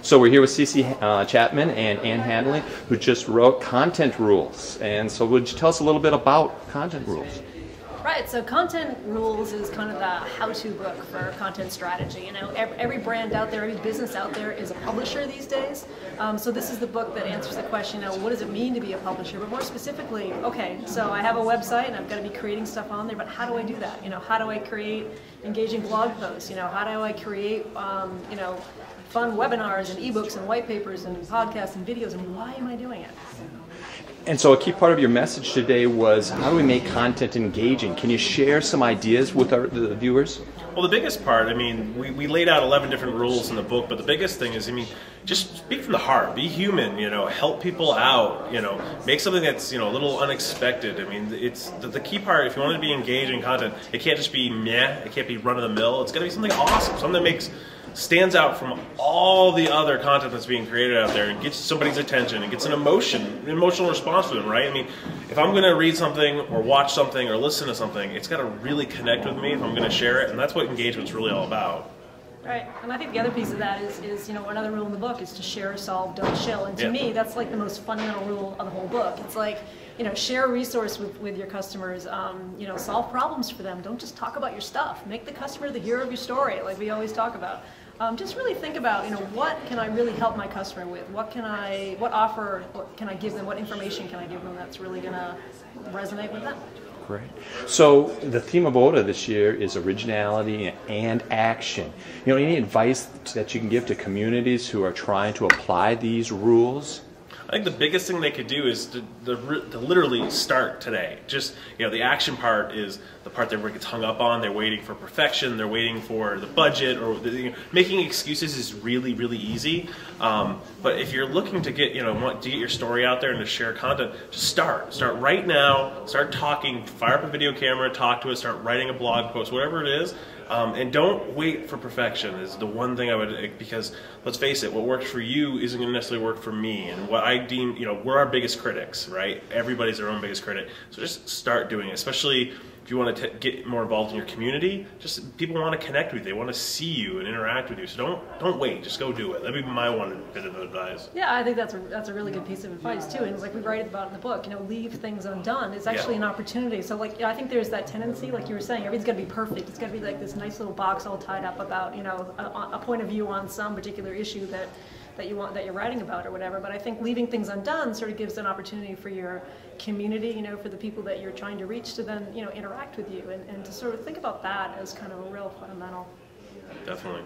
So we're here with CC Chapman and Handley, who just wrote Content Rules. And so would you tell us a little bit about Content Rules? Right, so Content Rules is kind of the how-to book for content strategy. You know, every brand out there, every business out there is a publisher these days. So this is the book that answers the question, you know, what does it mean to be a publisher? But more specifically, okay, so I have a website and I've got to be creating stuff on there, but how do I do that? You know, how do I create engaging blog posts? You know, how do I create, you know, fun webinars and ebooks and white papers and podcasts and videos, and why am I doing it? And so a key part of your message today was how do we make content engaging? Can you share some ideas with the viewers? Well, the biggest part, I mean, we laid out 11 different rules in the book, but the biggest thing is, I mean, just speak from the heart, be human, you know, help people out, you know, make something that's, you know, a little unexpected. I mean, it's the key part, if you want to be engaging content, it can't just be meh, it can't be run-of-the-mill, it's got to be something awesome, something that stands out from all the other content that's being created out there and gets somebody's attention and gets an emotional response from them, right? I mean, if I'm going to read something or watch something or listen to something, it's got to really connect with me if I'm going to share it, and that's what engagement's really all about. Right, and I think the other piece of that is you know, another rule in the book is to share, solve, don't shill. And to me, that's like the most fundamental rule of the whole book. It's like, you know, share a resource with your customers, you know, solve problems for them. Don't just talk about your stuff. Make the customer the hero of your story, like we always talk about. Just really think about, you know, what can I really help my customer with? What can I give them? What information can I give them that's really going to resonate with them? Great. So the theme of OTA this year is originality and action. You know, any advice that you can give to communities who are trying to apply these rules? I think the biggest thing they could do is to literally start today. Just, you know, the action part is the part that everyone gets hung up on. They're waiting for perfection. They're waiting for the budget, or you know, making excuses is really, really easy. But if you're looking to get, you know, want to get your story out there and to share content, just start. Start right now. Start talking. Fire up a video camera. Talk to us. Start writing a blog post. Whatever it is. And don't wait for perfection is the one thing I would, because let's face it, what works for you isn't going to necessarily work for me. And what I deem, you know, we're our biggest critics, right? Everybody's their own biggest critic. So just start doing it, especially if you want to get more involved in your community. Just people want to connect with you. They want to see you and interact with you. So don't wait. Just go do it. That'd be my one bit of advice. Yeah, I think that's a really good piece of advice too. And like we write about in the book, you know, leave things undone. It's actually an opportunity. So like, I think there's that tendency, like you were saying, everything's got to be perfect. It's got to be like this nice little box all tied up about, you know, a point of view on some particular issue that you're writing about or whatever. But I think leaving things undone sort of gives an opportunity for your community, you know, for the people that you're trying to reach to then, you know, interact with you and to sort of think about that as kind of a real fundamental. Definitely.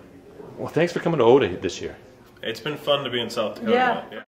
Well, thanks for coming to OTA this year. It's been fun to be in South Dakota. Yeah.